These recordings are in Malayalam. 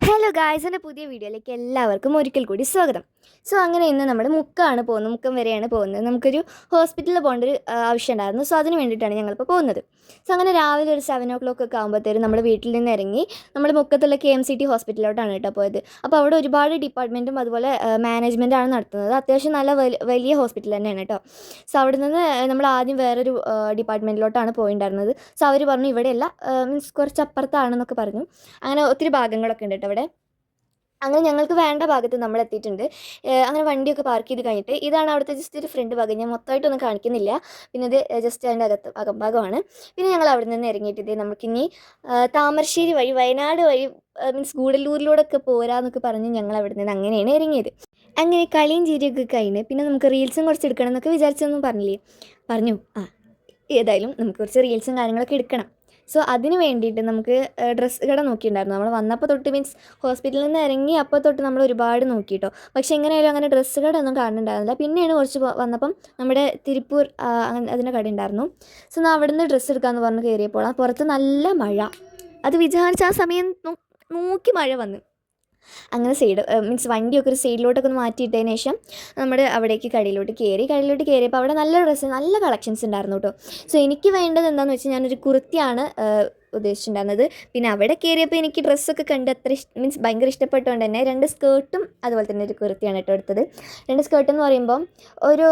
ഹലോ ഗായ്സ്, എൻ്റെ പുതിയ വീഡിയോയിലേക്ക് എല്ലാവർക്കും ഒരിക്കൽ കൂടി സ്വാഗതം. അങ്ങനെ ഇന്ന് നമ്മൾ മുക്കമാണ് പോകുന്നത്, മുക്കം വരെയാണ് പോകുന്നത്. നമുക്കൊരു ഹോസ്പിറ്റലിൽ പോകേണ്ട ഒരു ആവശ്യം ഉണ്ടായിരുന്നു. അതിന് വേണ്ടിയിട്ടാണ് ഞങ്ങളിപ്പോൾ പോകുന്നത്. അങ്ങനെ രാവിലെ ഒരു 7 o'clock ഒക്കെ ആകുമ്പോഴത്തേനും നമ്മൾ വീട്ടിൽ നിന്ന് ഇറങ്ങി നമ്മൾ മുക്കത്തുള്ള KMCT ഹോസ്പിറ്റലിലോട്ടാണ് കേട്ടോ പോയത്. അപ്പോൾ അവിടെ ഒരുപാട് ഡിപ്പാർട്ട്മെൻറ്റും അതുപോലെ മാനേജ്മെൻറ്റാണ് നടത്തുന്നത്. അത്യാവശ്യം നല്ല വലിയ ഹോസ്പിറ്റൽ തന്നെയാണ് കേട്ടോ. അവിടെ നിന്ന് നമ്മൾ ആദ്യം വേറൊരു ഡിപ്പാർട്ട്മെൻറ്റിലോട്ടാണ് പോയിട്ടുണ്ടായിരുന്നത്. അവർ പറഞ്ഞു ഇവിടെയല്ല, മീൻസ് കുറച്ച് അപ്പുറത്താണെന്നൊക്കെ പറഞ്ഞു. അങ്ങനെ ഒത്തിരി ഭാഗങ്ങളൊക്കെ ഉണ്ട് കേട്ടോ അവിടെ. അങ്ങനെ ഞങ്ങൾക്ക് വേണ്ട ഭാഗത്ത് നമ്മൾ എത്തിയിട്ടുണ്ട്. അങ്ങനെ വണ്ടിയൊക്കെ പാർക്ക് ചെയ്ത് കഴിഞ്ഞിട്ട് ഇതാണ് അവിടുത്തെ ജസ്റ്റ് ഒരു ഫ്രണ്ട് ഭാഗം. ഞാൻ മൊത്തമായിട്ടൊന്നും കാണിക്കുന്നില്ല, പിന്നെ ഇത് ജസ്റ്റ് അതിൻ്റെ അകംഭാഗമാണ്. പിന്നെ ഞങ്ങൾ അവിടെ നിന്ന് ഇറങ്ങിയിട്ട് നമുക്കിനി താമരശ്ശേരി വഴി വയനാട് വഴി മീൻസ് ഗൂഡല്ലൂരിലൂടെ ഒക്കെ പോരാന്നൊക്കെ പറഞ്ഞ് ഞങ്ങൾ അവിടെ നിന്ന് അങ്ങനെയാണ് ഇറങ്ങിയത്. അങ്ങനെ കളിയും ചിരിയൊക്കെ കഴിഞ്ഞ് പിന്നെ നമുക്ക് റീൽസും കുറച്ച് എടുക്കണം എന്നൊക്കെ വിചാരിച്ചൊന്നും പറഞ്ഞു ഏതായാലും നമുക്ക് കുറച്ച് റീൽസും കാര്യങ്ങളൊക്കെ എടുക്കണം. അതിന് വേണ്ടിയിട്ട് നമുക്ക് ഡ്രസ്സ് കട നോക്കിയിട്ടുണ്ടായിരുന്നു. നമ്മൾ വന്നപ്പോൾ തൊട്ട് മീൻസ് ഹോസ്പിറ്റലിൽ നിന്ന് ഇറങ്ങി അപ്പോൾ തൊട്ട് നമ്മൾ ഒരുപാട് നോക്കിയിട്ടോ. പക്ഷേ എങ്ങനെയായാലും അങ്ങനെ ഡ്രസ്സ് കട ഒന്നും കാണുന്നുണ്ടായിരുന്നില്ല. പിന്നെയാണ് കുറച്ച് വന്നപ്പം നമ്മുടെ തിരുപ്പൂർ അതിൻ്റെ കട ഉണ്ടായിരുന്നു. അവിടെ നിന്ന് ഡ്രസ്സ് എടുക്കാമെന്ന് പറഞ്ഞ് കയറിയപ്പോൾ പുറത്ത് നല്ല മഴ. അത് വിചാരിച്ച ആ സമയം നോക്കി മഴ വന്നു. അങ്ങനെ മീൻസ് വണ്ടിയൊക്കെ ഒരു സൈഡിലോട്ടൊക്കെ ഒന്ന് മാറ്റിയിട്ടതിന് ശേഷം നമ്മുടെ അവിടേക്ക് കടയിലോട്ട് കയറിയപ്പോൾ അവിടെ നല്ല ഡ്രസ്സ്, നല്ല കളക്ഷൻസ് ഉണ്ടായിരുന്നു കേട്ടോ. എനിക്ക് വേണ്ടത് എന്താണെന്ന് വെച്ചാൽ ഞാനൊരു കുർത്തിയാണ് ഉദ്ദേശിച്ചിട്ടുണ്ടായിരുന്നത്. പിന്നെ അവിടെ കയറിയപ്പോൾ എനിക്ക് ഡ്രസ്സൊക്കെ കണ്ട് മീൻസ് ഭയങ്കര ഇഷ്ടപ്പെട്ടുകൊണ്ട് തന്നെ 2 സ്കേർട്ടും അതുപോലെ തന്നെ ഒരു കുർത്തിയാണ് കേട്ടോ എടുത്തത്. 2 സ്കേർട്ട് എന്ന് പറയുമ്പം ഒരു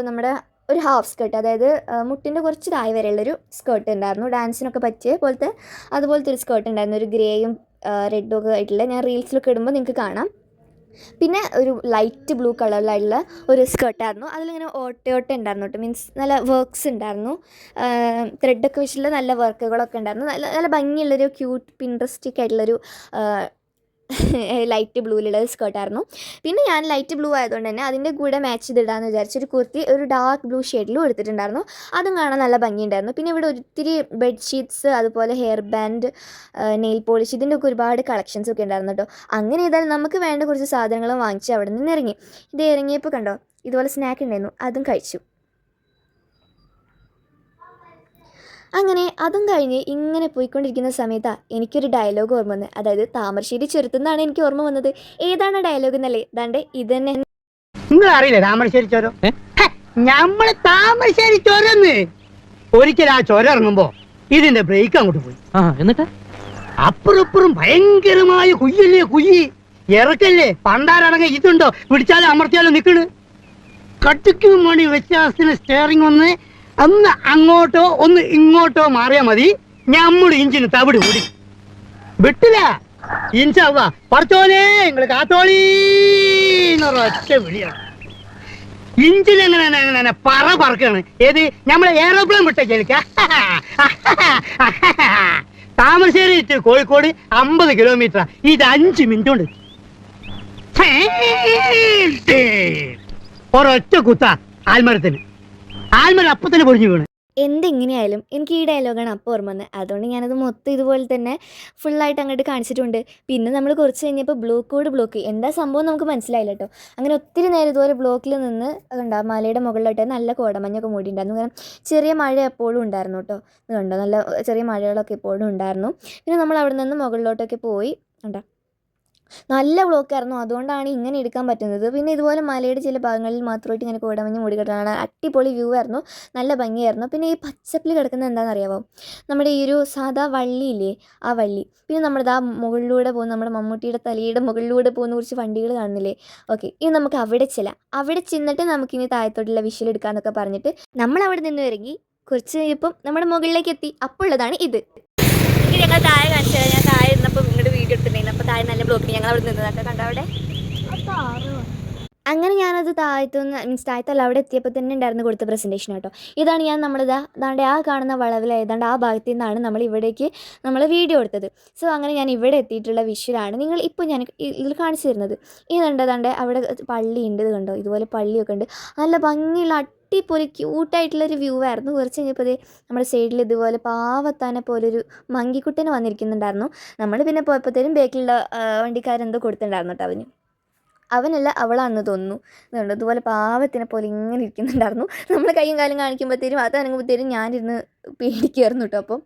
നമ്മുടെ ഒരു ഹാഫ് സ്കേർട്ട്, അതായത് മുട്ടിൻ്റെ കുറച്ച് താഴെ വരെയുള്ളൊരു സ്കേർട്ട് ഉണ്ടായിരുന്നു. ഡാൻസിനൊക്കെ പറ്റിയ അതുപോലത്തെ ഒരു സ്കേർട്ട് ഉണ്ടായിരുന്നു, ഒരു ഗ്രേയും റെഡും ഒക്കെ ആയിട്ടുള്ള. ഞാൻ റീൽസിലൊക്കെ ഇടുമ്പോൾ നിങ്ങൾക്ക് കാണാം. പിന്നെ ഒരു ലൈറ്റ് ബ്ലൂ കളറിലായിട്ടുള്ള ഒരു സ്കേർട്ടായിരുന്നു. അതിലിങ്ങനെ ഓട്ട ഉണ്ടായിരുന്നു കേട്ടോ. മീൻസ് നല്ല വർക്ക്സ് ഉണ്ടായിരുന്നു, ത്രെഡൊക്കെ വെച്ചിട്ടുള്ള നല്ല വർക്കുകളൊക്കെ ഉണ്ടായിരുന്നു. നല്ല ഭംഗിയുള്ളൊരു ക്യൂട്ട് പിൻട്രസ്റ്റിക് ആയിട്ടുള്ളൊരു ലൈറ്റ് ബ്ലൂവിലുള്ള സ്കേർട്ടായിരുന്നു. പിന്നെ ഞാൻ ലൈറ്റ് ബ്ലൂ ആയതുകൊണ്ട് തന്നെ അതിൻ്റെ കൂടെ മാച്ച് ചെയ്തിടാമെന്ന് വിചാരിച്ചൊരു കുർത്തി ഒരു ഡാർക്ക് ബ്ലൂ ഷെയ്ഡിലും എടുത്തിട്ടുണ്ടായിരുന്നു. അതും കാണാൻ നല്ല ഭംഗിയുണ്ടായിരുന്നു. പിന്നെ ഇവിടെ ഒത്തിരി ബെഡ്ഷീറ്റ്സ്, അതുപോലെ ഹെയർ ബാൻഡ്, നെയിൽ പോളിഷ്, ഇതിൻ്റെ ഒക്കെ ഒരുപാട് കളക്ഷൻസ് ഒക്കെ ഉണ്ടായിരുന്നു കേട്ടോ. അങ്ങനെ ചെയ്താൽ നമുക്ക് വേണ്ട കുറച്ച് സാധനങ്ങളും വാങ്ങിച്ച് അവിടെ നിന്ന് ഇറങ്ങി. ഇറങ്ങിയപ്പോൾ കണ്ടോ ഇതുപോലെ സ്നാക്ക് ഉണ്ടായിരുന്നു, അതും കഴിച്ചു. അങ്ങനെ അതും കഴിഞ്ഞ് ഇങ്ങനെ പോയിക്കൊണ്ടിരിക്കുന്ന സമയത്താണ് എനിക്കൊരു ഡയലോഗ് ഓർമ്മ വന്നത്. അതായത് താമരശ്ശേരി ചുരത്തുനിന്നാണ് എനിക്ക് ഓർമ്മ വന്നത്. ഏതാണ് ഡയലോഗ് എന്നല്ലേ? ദാണ്ടെ ഇത് തന്നെ. നിങ്ങൾ അറിയില്ലേ താമരശ്ശേരി ചുരം? നമ്മള് താമരശ്ശേരി ചുരന്ന് ഒരിക്കൽ ആ ചുരം ഇറങ്ങുമ്പോ ഇതിന്റെ ബ്രേക്ക് അങ്ങോട്ട് പോയി. എന്നിട്ട് അപ്പുറപ്പുറം ഭയങ്കരമായ കുയ്യ് ഇറക്കല്ലേ. പണ്ടാരടങ്ങ ഇതുണ്ടോ, പിടിച്ചാലും അമർത്തിയാലും നിക്കണ്. കട്ടിക്കും മണി വ്യത്യാസത്തിന് സ്റ്റെയറിംഗ് ഒന്ന് അങ്ങോട്ടോ ഒന്ന് ഇങ്ങോട്ടോ മാറിയാ മതി, ഞമ്മള് ഇഞ്ചിന് തവിട് കൂടി വിട്ടില്ല. ഇൻഷാള്ള പറച്ചോലേ നിങ്ങള് കാത്തോളീന്നൊരൊറ്റ വിളിയാണ്. ഇഞ്ചിന് എങ്ങനെ പറക്കാണ്. ഏത് നമ്മളെ എയറോപ്ലെയിൻ വിട്ടേക്ക. Thamarassery to Kozhikode 50 kilometre. ഇത് 5 മിനിറ്റ് കൊണ്ട് ഒരൊറ്റ കുത്ത ആൽമരത്തിന്. ആൽമരം അപ്പത്തന്നെ പൊടിഞ്ഞു വീണ്. എന്തെങ്ങനെയായാലും എനിക്ക് ഈ ഡയലോഗാണ് അപ്പോൾ ഓർമ്മ വന്നത്. അതുകൊണ്ട് ഞാനത് മൊത്തം ഇതുപോലെ തന്നെ ഫുള്ളായിട്ട് അങ്ങോട്ട് കാണിച്ചിട്ടുണ്ട്. പിന്നെ നമ്മൾ കുറച്ച് കഴിഞ്ഞപ്പോൾ ബ്ലോക്ക് എന്താ സംഭവം നമുക്ക് മനസ്സിലായില്ല കേട്ടോ. അങ്ങനെ ഒത്തിരി നേരം ഇതുപോലെ ബ്ലോക്കിൽ നിന്ന് കണ്ടോ മലയുടെ മുകളിലായിട്ട് നല്ല കോടമഞ്ഞൊക്കെ മൂടിയിട്ടുണ്ടായിരുന്നു. കാരണം ചെറിയ മഴ എപ്പോഴും ഉണ്ടായിരുന്നു കേട്ടോ. ഇത് കണ്ടോ നല്ല ചെറിയ മഴകളൊക്കെ എപ്പോഴും ഉണ്ടായിരുന്നു. പിന്നെ നമ്മൾ അവിടെ നിന്ന് മുകളിലോട്ടൊക്കെ പോയി കണ്ടോ നല്ല ബ്ലോക്കായിരുന്നു. അതുകൊണ്ടാണ് ഇങ്ങനെ എടുക്കാൻ പറ്റുന്നത്. പിന്നെ ഇതുപോലെ മലയുടെ ചില ഭാഗങ്ങളിൽ മാത്രമായിട്ട് ഇങ്ങനെ കോടമഞ്ഞ് മൂടിക്കിടക്കുകയാണ്. അടിപൊളി വ്യൂ ആയിരുന്നു, നല്ല ഭംഗിയായിരുന്നു. പിന്നെ ഈ പച്ചപ്പിൽ കിടക്കുന്നത് എന്താണെന്നറിയാമോ? നമ്മുടെ ഈ ഒരു സാധാ വള്ളിയില്ലേ, ആ വള്ളി. പിന്നെ നമ്മുടെ ആ മുകളിലൂടെ പോകുന്ന നമ്മുടെ മമ്മൂട്ടിയുടെ തലയുടെ മുകളിലൂടെ പോകുന്ന കുറച്ച് വണ്ടികൾ കാണുന്നില്ലേ? ഓക്കെ, ഇനി നമുക്ക് അവിടെ ചെന്നിട്ട് നമുക്കിനി താഴത്തോട്ടുള്ള വിഷ്വൽ എടുക്കാമെന്നൊക്കെ പറഞ്ഞിട്ട് നമ്മൾ അവിടെ നിന്ന് ഇറങ്ങി. കുറച്ച് കഴിയുമ്പം നമ്മുടെ മുകളിലേക്ക് എത്തി. അപ്പോൾ ഉള്ളതാണ് ഇത്. ഇനി ഞങ്ങൾ താഴെ കാണിച്ചാൽ ഞാൻ താഴെ ഇരുന്നപ്പോൾ ഇങ്ങോട്ട് വീഡിയോ എടുത്തിട്ടുണ്ടായിരുന്നു. അപ്പോൾ താഴെ നല്ല ബ്ലോക്കിൽ ഞങ്ങൾ അവിടെ നിന്നതൊക്കെ കണ്ടോ അവിടെ. അങ്ങനെ ഞാനത് താഴത്തല്ല അവിടെ എത്തിയപ്പോൾ തന്നെ ഉണ്ടായിരുന്നു കൊടുത്ത പ്രസൻറ്റേഷൻ കേട്ടോ. ഇതാണ് ഞാൻ ദാണ്ടെ ആ കാണുന്ന വളവിൽ ഏതാണ്ട് ആ ഭാഗത്തു നിന്നാണ് നമ്മൾ ഇവിടേക്ക് വീഡിയോ എടുത്തത്. അങ്ങനെ ഞാൻ ഇവിടെ എത്തിയിട്ടുള്ള വിഷ്വലാണ് നിങ്ങൾ ഇപ്പോൾ ഞാൻ ഇതിൽ കാണിച്ചു തരുന്നത്. ദാണ്ടെ അവിടെ പള്ളിയുണ്ട്, ഇത് കണ്ടോ, ഇതുപോലെ പള്ളിയൊക്കെ ഉണ്ട്. നല്ല ഭംഗിയുള്ള അടിപൊളി ക്യൂട്ടായിട്ടുള്ളൊരു വ്യൂ ആയിരുന്നു. കുറച്ച് കഴിഞ്ഞപ്പോൾ നമ്മുടെ സൈഡിൽ ഇതുപോലെ പാവത്താനെ പോലൊരു മങ്കിക്കുട്ടന് വന്നിരിക്കുന്നുണ്ടായിരുന്നു. നമ്മൾ പിന്നെ പോയപ്പോഴത്തേനും ബേക്കിലുള്ള വണ്ടിക്കാരെന്തോ കൊടുത്തിട്ടുണ്ടായിരുന്നു കേട്ടോ അവന്. അവനല്ല അവളാണെന്ന് തോന്നുന്നു. അതുകൊണ്ട് ഇതുപോലെ പാവത്തിനെ പോലെ ഇങ്ങനെ ഇരിക്കുന്നുണ്ടായിരുന്നു. നമ്മൾ കൈയും കാലും കാണിക്കുമ്പോഴത്തേനും അത് അനങ്ങുമ്പോഴത്തേനും ഞാനിരുന്ന് പേടിക്കുമായിരുന്നു കേട്ടോ. അപ്പം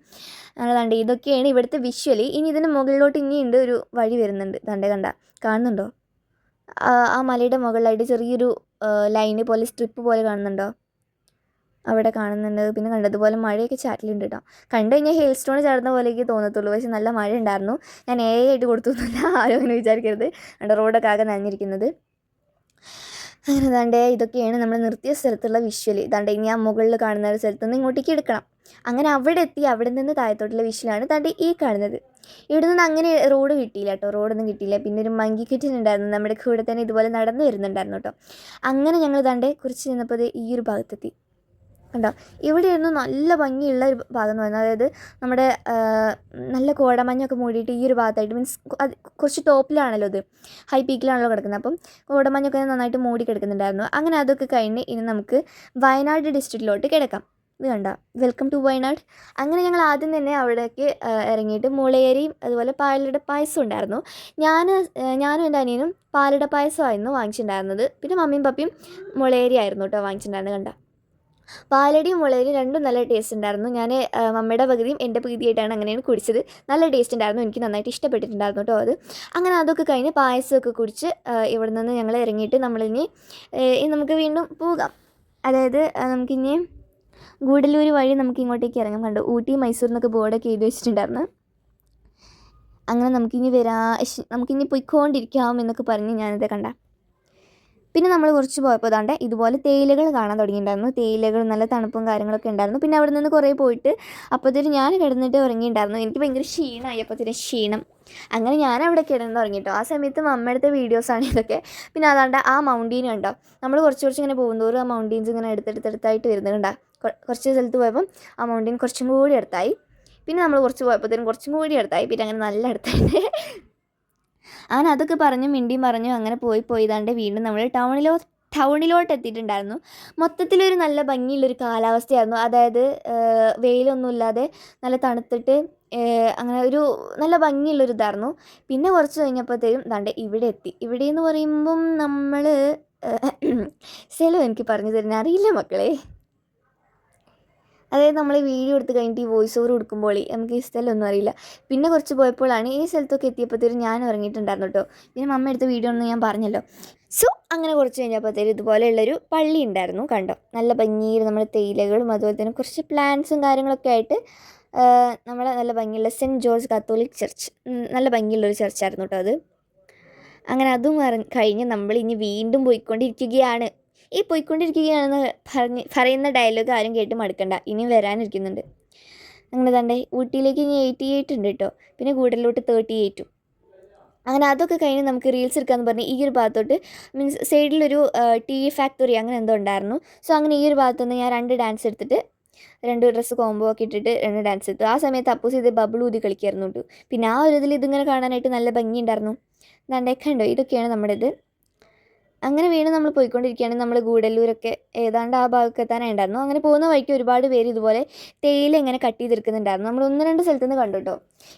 കണ്ട ഇതൊക്കെയാണ് ഇവിടുത്തെ വിഷ്വലി. ഇനി ഇതിന് മുകളിലോട്ട് ഇനിയുണ്ട് ഒരു വഴി വരുന്നുണ്ട്. കണ്ട കാണുന്നുണ്ടോ? ആ മലയുടെ മുകളിലായിട്ട് ചെറിയൊരു ലൈന് പോലെ സ്ട്രിപ്പ് പോലെ കാണുന്നുണ്ടോ? അവിടെ കാണുന്നുണ്ട്. പിന്നെ കണ്ടതുപോലെ മഴയൊക്കെ ചാറ്റലുണ്ട് കേട്ടോ. കണ്ടു കഴിഞ്ഞാൽ ഹെയിൽ സ്റ്റോൺ ചാടുന്ന പോലെയൊക്കെ തോന്നത്തുള്ളൂ. പക്ഷെ നല്ല മഴ ഉണ്ടായിരുന്നു. ഞാൻ ആയിട്ട് കൊടുത്തൊന്നുമില്ല, ആരും അങ്ങനെ വിചാരിക്കരുത്. കണ്ട റോഡൊക്കെ ആകെ നനഞ്ഞിരിക്കുന്നത്. അങ്ങനെ ദാണ്ടേ ഇതൊക്കെയാണ് നമ്മൾ നിർത്തിയ സ്ഥലത്തുള്ള വിഷ്വൽ. ദാണ്ടേ ഇനി ആ മുകളിൽ കാണുന്ന ഒരു സ്ഥലത്ത് നിന്ന് ഇങ്ങോട്ടേക്ക് എടുക്കണം. അങ്ങനെ അവിടെ എത്തി അവിടെ നിന്ന് താഴത്തോട്ടുള്ള വിഷ്വലാണ് ദാണ്ടേ ഈ കാണുന്നത്. ഇവിടെ നിന്ന് അങ്ങനെ റോഡ് കിട്ടിയില്ല കേട്ടോ, റോഡൊന്നും കിട്ടിയില്ല. പിന്നെ ഒരു മങ്കി കിറ്റനുണ്ടായിരുന്നു നമ്മുടെ കൂടെ തന്നെ, ഇതുപോലെ നടന്നു വരുന്നുണ്ടായിരുന്നു കേട്ടോ. അങ്ങനെ ഞങ്ങൾ ദാണ്ടേ കുറച്ച് നിന്നപ്പോൾ ഈ ഒരു ഭാഗത്തെത്തി. കണ്ടോ, ഇവിടെയായിരുന്നു നല്ല ഭംഗിയുള്ള ഒരു ഭാഗം എന്ന് പറയുന്നത്. അതായത് നമ്മുടെ നല്ല കോടമഞ്ഞൊക്കെ മൂടിയിട്ട് ഈ ഒരു ഭാഗത്തായിട്ട്, മീൻസ് അത് കുറച്ച് ടോപ്പിലാണല്ലോ, ഇത് ഹൈ പീക്കിലാണല്ലോ കിടക്കുന്നത്. അപ്പം കോടമഞ്ഞൊക്കെ നന്നായിട്ട് മൂടി കിടക്കുന്നുണ്ടായിരുന്നു. അങ്ങനെ അതൊക്കെ കഴിഞ്ഞ് ഇനി നമുക്ക് വയനാട് ഡിസ്ട്രിക്റ്റിലോട്ട് കിടക്കാം. ഇത് കണ്ട, വെൽക്കം ടു വയനാട്. അങ്ങനെ ഞങ്ങൾ ആദ്യം തന്നെ അവിടേക്ക് ഇറങ്ങിയിട്ട് മുളയരിയും അതുപോലെ പാലട പായസം ഉണ്ടായിരുന്നു. ഞാനും എൻ്റെ അനിയനും പാലട പായസമായിരുന്നു വാങ്ങിച്ചിട്ടുണ്ടായിരുന്നത്. പിന്നെ മമ്മിയും പപ്പിയും മുളയരി ആയിരുന്നു കേട്ടോ വാങ്ങിച്ചിട്ടുണ്ടായിരുന്നത്. കണ്ട, പാലടിയും മുളയരിയും രണ്ടും നല്ല ടേസ്റ്റ് ഉണ്ടായിരുന്നു. ഞാൻ മമ്മിയുടെ പകുതിയും എൻ്റെ പകുതിയായിട്ടാണ് അങ്ങനെയാണ് കുടിച്ചത്. നല്ല ടേസ്റ്റ് ഉണ്ടായിരുന്നു, എനിക്ക് നന്നായിട്ട് ഇഷ്ടപ്പെട്ടിട്ടുണ്ടായിരുന്നു കേട്ടോ അത്. അങ്ങനെ അതൊക്കെ കഴിഞ്ഞ് പായസമൊക്കെ കുടിച്ച് ഇവിടെ നിന്ന് ഞങ്ങൾ ഇറങ്ങിയിട്ട് നമ്മളിനി നമുക്ക് വീണ്ടും പോകാം. അതായത് നമുക്കിനി ഗൂഡല്ലൂർ വഴി നമുക്ക് ഇങ്ങോട്ടേക്ക് ഇറങ്ങാം. കണ്ടു, ഊട്ടി മൈസൂർ എന്നൊക്കെ ബോർഡൊക്കെ എഴുതി വെച്ചിട്ടുണ്ടായിരുന്നു. അങ്ങനെ നമുക്കിനി പൊയ്ക്കൊണ്ടിരിക്കാം എന്നൊക്കെ പറഞ്ഞ് ഞാനിത് കണ്ട. പിന്നെ നമ്മൾ കുറച്ച് പോയപ്പോൾ ദാണ്ടെ ഇതുപോലെ തേയിലകൾ കാണാൻ തുടങ്ങിയിട്ടുണ്ടായിരുന്നു. തേയിലകൾ നല്ല തണുപ്പും കാര്യങ്ങളൊക്കെ ഉണ്ടായിരുന്നു. പിന്നെ അവിടെ നിന്ന് കുറേ പോയിട്ട് അപ്പോഴത്തേനും ഞാൻ കിടന്നിട്ട് ഉറങ്ങിയിട്ടുണ്ടായിരുന്നു. എനിക്ക് ഭയങ്കര ക്ഷീണമായി, അപ്പോഴത്തേനും ക്ഷീണം. അങ്ങനെ ഞാൻ അവിടെ കിടന്ന് ഉറങ്ങിട്ടോ. ആ സമയത്ത് മമ്മയെടുത്ത വീഡിയോസാണ് ഇതൊക്കെ. പിന്നെ അതാണ്ട് ആ മൗണ്ടീൻ കണ്ടോ, നമ്മൾ കുറച്ച് ഇങ്ങനെ പോകുന്നതോറും ആ മൗണ്ടീൻസ് ഇങ്ങനെ എടുത്തായിട്ട് വരുന്നത് കണ്ടോ. കുറച്ച് സ്ഥലത്ത് പോയപ്പം ആ മൗണ്ടീൻ കുറച്ചും കൂടി അടുത്തായി. പിന്നെ നമ്മൾ കുറച്ച് പോയപ്പോഴത്തേനും കുറച്ചും കൂടി അടുത്തായി. പിന്നെ അങ്ങനെ നല്ല അടുത്തായിട്ട് അങ്ങനെ അതൊക്കെ പറഞ്ഞു മിണ്ടിയും പറഞ്ഞു അങ്ങനെ പോയി ഇതാണ്ട് വീണ്ടും നമ്മൾ ടൗണിലോട്ട് എത്തിയിട്ടുണ്ടായിരുന്നു. മൊത്തത്തിലൊരു നല്ല ഭംഗിയുള്ളൊരു കാലാവസ്ഥയായിരുന്നു. അതായത് വെയിലൊന്നുമില്ലാതെ നല്ല തണുത്തിട്ട് അങ്ങനെ ഒരു നല്ല ഭംഗിയുള്ളൊരു ഇതായിരുന്നു. പിന്നെ കുറച്ച് കഴിഞ്ഞപ്പോഴത്തേക്കും ദാണ്ട് ഇവിടെ എത്തി. ഇവിടെ എന്ന് പറയുമ്പം നമ്മൾ സ്ഥലം എനിക്ക് പറഞ്ഞു തരുന്ന അറിയില്ല മക്കളെ. അതായത് നമ്മൾ വീഡിയോ എടുത്ത് കഴിഞ്ഞിട്ട് ഈ വോയിസ് ഓവർ കൊടുക്കുമ്പോൾ നമുക്ക് ഈ സ്ഥലമൊന്നും അറിയില്ല. പിന്നെ കുറച്ച് പോയപ്പോഴാണ് ഈ സ്ഥലത്തൊക്കെ എത്തിയപ്പോഴത്തേക്കും ഞാൻ ഇറങ്ങിയിട്ടുണ്ടായിരുന്നു കേട്ടോ. പിന്നെ മമ്മ എടുത്ത വീഡിയോ ഒന്നും ഞാൻ പറഞ്ഞല്ലോ. സോ അങ്ങനെ കുറച്ച് കഴിഞ്ഞപ്പോഴത്തേക്കും ഇതുപോലെയുള്ളൊരു പള്ളി ഉണ്ടായിരുന്നു. കണ്ടോ, നല്ല ഭംഗിയിൽ നമ്മുടെ തേയിലകളും അതുപോലെ തന്നെ കുറച്ച് പ്ലാന്റ്സും കാര്യങ്ങളൊക്കെ ആയിട്ട് നമ്മളെ നല്ല ഭംഗിയുള്ള സെൻറ്റ് ജോർജ് കത്തോലിക് ചർച്ച്, നല്ല ഭംഗിയുള്ളൊരു ചർച്ചായിരുന്നു കേട്ടോ അത്. അങ്ങനെ അതും കഴിഞ്ഞ് നമ്മൾ ഇനി വീണ്ടും പോയിക്കൊണ്ടിരിക്കുകയാണ്. ഈ പോയിക്കൊണ്ടിരിക്കുകയാണെന്ന് പറയുന്ന ഡയലോഗ് ആരും കേട്ട് മടുക്കണ്ട, ഇനിയും വരാനിരിക്കുന്നുണ്ട്. അങ്ങനെ തന്നെ ഊട്ടിയിലേക്ക് ഇനി 88 ഉണ്ട് കേട്ടോ. പിന്നെ ഗൂഡല്ലോട്ട് 38. അങ്ങനെ അതൊക്കെ കഴിഞ്ഞ് നമുക്ക് റീൽസ് എടുക്കാമെന്ന് പറഞ്ഞ് ഈ ഒരു ഭാഗത്തോട്ട്, മീൻസ് സൈഡിലൊരു ടീ ഫാക്ടറി അങ്ങനെ എന്തോ ഉണ്ടായിരുന്നു. സോ അങ്ങനെ ഈ ഒരു ഭാഗത്തുനിന്ന് ഞാൻ 2 ഡാൻസ് എടുത്തിട്ട് 2 ഡ്രസ്സ് കോംബോ ഒക്കെ ഇട്ടിട്ട് 2 ഡാൻസ് എടുത്തു. ആ സമയത്ത് അപ്പൂസ് ഇത് ബബിൾ ഊതി കളിക്കായിരുന്നു കേട്ടോ. പിന്നെ ആ ഒരു ഇതിൽ ഇതിങ്ങനെ കാണാനായിട്ട് നല്ല ഭംഗിയുണ്ടായിരുന്നു. ദാണ്ടൊക്കെ ഉണ്ടോ, ഇതൊക്കെയാണ് നമ്മുടെ ഇത്. അങ്ങനെ വീണ്ടും നമ്മൾ പോയിക്കൊണ്ടിരിക്കുകയാണെങ്കിൽ നമ്മൾ ഗൂഡല്ലൂരൊക്കെ ഏതാണ്ട് ആ ഭാഗത്ത് എത്താനായി ഉണ്ടായിരുന്നു. അങ്ങനെ പോകുന്ന വഴിക്ക് ഒരുപാട് പേര് ഇതുപോലെ തേയില ഇങ്ങനെ കട്ട് ചെയ്തെടുക്കുന്നുണ്ടായിരുന്നു. നമ്മൾ 1-2 സ്ഥലത്ത് നിന്ന് കണ്ടു കേട്ടോ.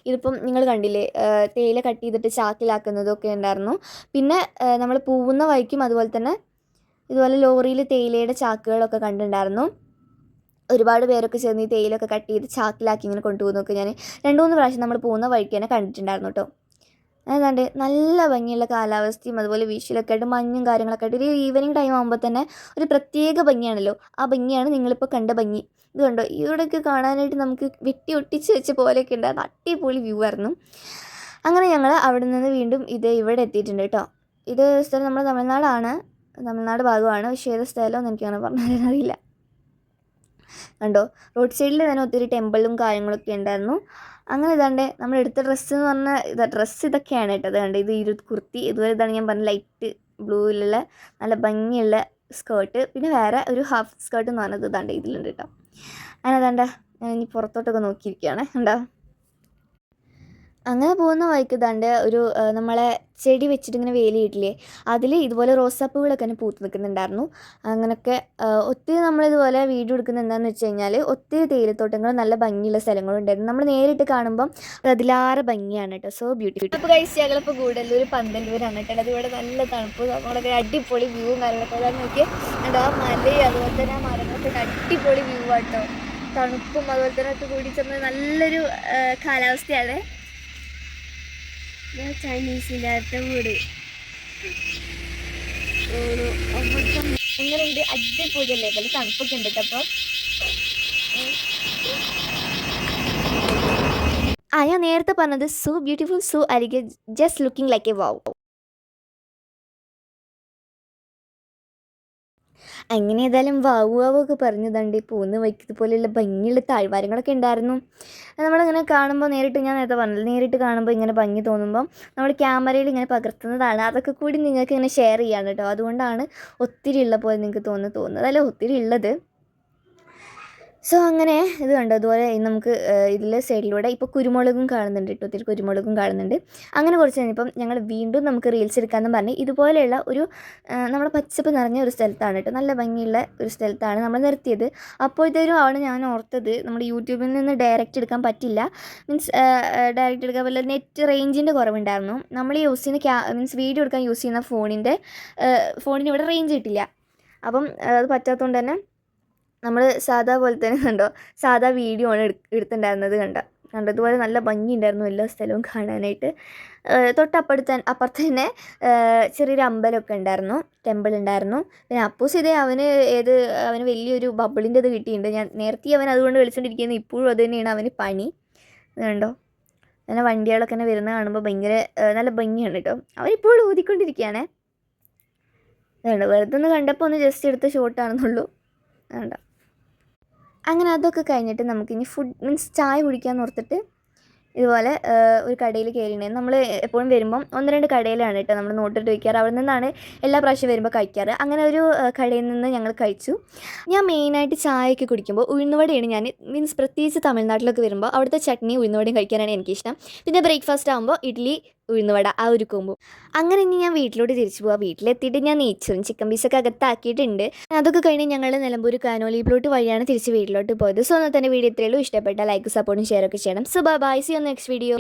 ഇതിപ്പം നിങ്ങൾ കണ്ടില്ലേ, തേയില കട്ട് ചെയ്തിട്ട് ചാക്കിലാക്കുന്നതൊക്കെ ഉണ്ടായിരുന്നു. പിന്നെ നമ്മൾ പോകുന്ന വഴിക്കും അതുപോലെ തന്നെ ഇതുപോലെ ലോറിയിൽ തേയിലയുടെ ചാക്കുകളൊക്കെ കണ്ടിട്ടുണ്ടായിരുന്നു. ഒരുപാട് പേരൊക്കെ ചേർന്ന് ഈ തേയിലൊക്കെ കട്ട് ചെയ്ത് ചാക്കിലാക്കി ഇങ്ങനെ കൊണ്ടുപോകുന്നതൊക്കെ ഞാൻ 2-3 പ്രാവശ്യം നമ്മൾ പോകുന്ന വഴിക്ക് തന്നെ കണ്ടിട്ടുണ്ടായിരുന്നു കേട്ടോ. ഏതാണ്ട് നല്ല ഭംഗിയുള്ള കാലാവസ്ഥയും അതുപോലെ വിഷ്വലൊക്കെ ആയിട്ട് മഞ്ഞും കാര്യങ്ങളൊക്കെ ആയിട്ട് ഒരു ഈവനിങ് ടൈം ആകുമ്പോൾ തന്നെ ഒരു പ്രത്യേക ഭംഗിയാണല്ലോ. ആ ഭംഗിയാണ് നിങ്ങളിപ്പോൾ കണ്ട ഭംഗി. ഇത് കണ്ടോ, ഇവിടെയൊക്കെ കാണാനായിട്ട് നമുക്ക് വെട്ടി ഒട്ടിച്ച് വെച്ച പോലെയൊക്കെ ഉണ്ടായിരുന്നു. അടിപൊളി വ്യൂ ആയിരുന്നു. അങ്ങനെ ഞങ്ങൾ അവിടെ നിന്ന് വീണ്ടും ഇവിടെ എത്തിയിട്ടുണ്ട് കേട്ടോ. ഇത് സ്ഥലം നമ്മുടെ തമിഴ്നാട് ഭാഗമാണ്. പക്ഷേ ഏത് സ്ഥലമെന്ന് എനിക്കങ്ങനെ പറഞ്ഞു തരാൻ അറിയില്ല. കണ്ടോ, റോഡ് സൈഡിൽ തന്നെ ഒത്തിരി ടെമ്പിളും കാര്യങ്ങളൊക്കെ ഉണ്ടായിരുന്നു. അങ്ങനെ ഇതാണ്ട് നമ്മൾ എടുത്ത ഡ്രസ്സ് എന്ന് പറഞ്ഞാൽ ഡ്രസ്സ് ഇതൊക്കെയാണ് കേട്ടോ. അത് കണ്ട് ഇത് കുർത്തി, ഇതുപോലെ ഇതാണ് ഞാൻ പറഞ്ഞ ലൈറ്റ് ബ്ലൂവിലുള്ള നല്ല ഭംഗിയുള്ള സ്കേർട്ട്, പിന്നെ വേറെ ഒരു ഹാഫ് സ്കേർട്ട് എന്ന് പറഞ്ഞത് ഇതാണ്ട് ഇതിലുണ്ട് കേട്ടോ. അങ്ങനെ അതാണ്ട ഞാൻ ഇനി പുറത്തോട്ടൊക്കെ നോക്കിയിരിക്കുകയാണ്. കണ്ടോ, അങ്ങനെ പോകുന്ന വഴിക്ക് ദാണ്ട് ഒരു നമ്മളെ ചെടി വെച്ചിട്ട് ഇങ്ങനെ വേലിയിട്ടില്ലേ, അതിൽ ഇതുപോലെ റോസാപ്പൂകളൊക്കെ തന്നെ പൂത്ത് നിൽക്കുന്നുണ്ടായിരുന്നു. അങ്ങനെയൊക്കെ ഒത്തിരി നമ്മളിതുപോലെ വീഡിയോ എടുക്കുന്നത് എന്താണെന്ന് വെച്ച് കഴിഞ്ഞാൽ ഒത്തിരി തേയിലത്തോട്ടങ്ങളും നല്ല ഭംഗിയുള്ള സ്ഥലങ്ങളും ഉണ്ടായിരുന്നു. നമ്മൾ നേരിട്ട് കാണുമ്പം അത് അതിലാറെ ഭംഗിയാണ് കേട്ടോ. So beautiful. അപ്പോൾ കഴിച്ചാലിപ്പോൾ ഗൂഡല്ലൂർ പന്തല്ലൂരാണ് കേട്ടോ. അതിവിടെ നല്ല തണുപ്പ്, നമ്മളൊക്കെ അടിപൊളി വ്യൂ കാര്യങ്ങളൊക്കെ അതാ നോക്കി ഉണ്ട്. ആ മലയും അതുപോലെ തന്നെ ആ മരങ്ങളൊക്കെ അടിപൊളി വ്യൂ ആട്ടോ. തണുപ്പും അതുപോലെ തന്നെ ഒക്കെ കൂടി ചേർന്ന് നല്ലൊരു കാലാവസ്ഥയാണ്. ചൈനീസില്ലാത്ത വീട് എങ്ങനെയുണ്ട്? അടിപൊളിയല്ലേ? പല തണുപ്പൊക്കെ ഉണ്ട് കേട്ടോ. അപ്പോൾ ഞാൻ നേരത്തെ പറഞ്ഞത് സോ ബ്യൂട്ടിഫുൾ, സോ അരികെ just looking like a wow. അങ്ങനെ ഏതായാലും വാവുവാവൊക്കെ പറഞ്ഞതുണ്ട്. പോകുന്ന വയ്ക്കത് പോലെയുള്ള ഭംഗിയുള്ള താഴ്വാരങ്ങളൊക്കെ ഉണ്ടായിരുന്നു. നമ്മളിങ്ങനെ കാണുമ്പോൾ നേരിട്ട്, ഞാൻ നേരത്തെ പറഞ്ഞത്, നേരിട്ട് കാണുമ്പോൾ ഇങ്ങനെ ഭംഗി തോന്നുമ്പം നമ്മൾ ക്യാമറയിൽ ഇങ്ങനെ പകർത്തുന്നതാണ്. അതൊക്കെ കൂടി നിങ്ങൾക്ക് ഇങ്ങനെ ഷെയർ ചെയ്യാണ് കേട്ടോ. അതുകൊണ്ടാണ് ഒത്തിരി ഉള്ള പോലെ നിങ്ങൾക്ക് തോന്നുന്നത്. അല്ല, ഒത്തിരി ഉള്ളത്. സോ അങ്ങനെ ഇത് കണ്ടോ, അതുപോലെ നമുക്ക് ഇതിൽ സൈഡിലൂടെ ഇപ്പോൾ കുരുമുളകും കാണുന്നുണ്ട് കേട്ടോ. ഒത്തിരി കുരുമുളകും കാണുന്നുണ്ട്. അങ്ങനെ കുറച്ച് കഴിഞ്ഞപ്പം ഞങ്ങൾ വീണ്ടും നമുക്ക് റീൽസ് എടുക്കാമെന്ന് പറഞ്ഞ് ഇതുപോലെയുള്ള ഒരു നമ്മുടെ പച്ചപ്പ് നിറഞ്ഞ ഒരു സ്ഥലത്താണ് കേട്ടോ. നല്ല ഭംഗിയുള്ള ഒരു സ്ഥലത്താണ് നമ്മൾ നിർത്തിയത്. അപ്പോഴത്തേക്കും ആണ് ഞാൻ ഓർത്തത് നമ്മുടെ യൂട്യൂബിൽ നിന്ന് ഡയറക്റ്റ് എടുക്കാൻ പറ്റില്ല. മീൻസ് ഡയറക്റ്റ് എടുക്കാൻ പറ്റില്ല, നെറ്റ് റേഞ്ചിൻ്റെ കുറവുണ്ടായിരുന്നു. നമ്മൾ യൂസ് ചെയ്യുന്ന മീൻസ് വീഡിയോ എടുക്കാൻ യൂസ് ചെയ്യുന്ന ഫോണിന് ഇവിടെ റേഞ്ച് കിട്ടില്ല. അപ്പം അത് പറ്റാത്തതുകൊണ്ട് തന്നെ നമ്മൾ സാധാ പോലെ തന്നെ കണ്ടോ, സാധാ വീഡിയോ ആണ് എടുത്തിട്ടുണ്ടായിരുന്നത്. കണ്ടതുപോലെ നല്ല ഭംഗിയുണ്ടായിരുന്നു എല്ലാ സ്ഥലവും കാണാനായിട്ട്. അപ്പുറത്ത് തന്നെ ചെറിയൊരു അമ്പലമൊക്കെ ഉണ്ടായിരുന്നു, ടെമ്പിൾ ഉണ്ടായിരുന്നു. പിന്നെ അപ്പൂസ് ഇതേ അവന് വലിയൊരു ബബിളിൻ്റെ ഇത് കിട്ടിയിട്ടുണ്ട്. ഞാൻ നേരത്തെ അവൻ അതുകൊണ്ട് വിളിച്ചുകൊണ്ടിരിക്കുന്നത്, ഇപ്പോഴും അത് തന്നെയാണ് അവന് പണി. കണ്ടോ, അങ്ങനെ വണ്ടികളൊക്കെ തന്നെ വരുന്നത് കാണുമ്പോൾ ഭയങ്കര നല്ല ഭംഗിയാണ് കേട്ടോ. അവനിപ്പോഴും ഊതിക്കൊണ്ടിരിക്കുകയാണേ. കണ്ടോ, വെറുതെ ഒന്ന് കണ്ടപ്പോൾ ഒന്ന് ജസ്റ്റ് എടുത്ത ഷോട്ടാണെന്നുള്ളൂ. കണ്ടോ, അങ്ങനെ അതൊക്കെ കഴിഞ്ഞിട്ട് നമുക്കിനി ഫുഡ് മീൻസ് ചായ കുടിക്കാമെന്ന് ഓർത്തിട്ട് ഇതുപോലെ ഒരു കടയിൽ കയറിയിട്ടുണ്ടായിരുന്നു. നമ്മൾ എപ്പോഴും വരുമ്പം 1-2 കടയിലാണ് കേട്ടോ നമ്മൾ നോട്ടിട്ട് വയ്ക്കാറ്. അവിടെ നിന്നാണ് എല്ലാ പ്രാവശ്യം വരുമ്പോൾ കഴിക്കാറ്. അങ്ങനെ ഒരു കടയിൽ നിന്ന് ഞങ്ങൾ കഴിച്ചു. ഞാൻ മെയിനായിട്ട് ചായയൊക്കെ കുടിക്കുമ്പോൾ ഉഴുന്നുവടയാണ് ഞാൻ, മീൻസ് പ്രത്യേകിച്ച് തമിഴ്നാട്ടിലൊക്കെ വരുമ്പോൾ അവിടുത്തെ ചട്നി ഉഴുന്നുവടയും കഴിക്കാനാണ് എനിക്കിഷ്ടം. പിന്നെ ബ്രേക്ക്ഫാസ്റ്റ് ആകുമ്പോൾ ഇഡ്ഡലി ഉഴുന്നുവട, ആ ഒരു കോമ്പോ. അങ്ങനെ ഇനി ഞാൻ വീട്ടിലോട്ട് തിരിച്ചു പോവാം. വീട്ടിലെത്തിയിട്ട് ഞാൻ നെയ്ച്ചോറും ചിക്കൻ പീസൊക്കെ അകത്താക്കിയിട്ടുണ്ട്. അതൊക്കെ കഴിഞ്ഞ് ഞങ്ങൾ നിലമ്പൂർ കാനോലി പ്ലോട്ട് വഴിയാണ് തിരിച്ച് വീട്ടിലോട്ട് പോയത്. സോ എന്നാൽ തന്നെ വീഡിയോ ഇത്രയുള്ളൂ. ഇഷ്ടപ്പെട്ട ലൈക്ക്, സപ്പോർട്ടും ഷെയറൊക്കെ ചെയ്യണം. So bye, see you next video.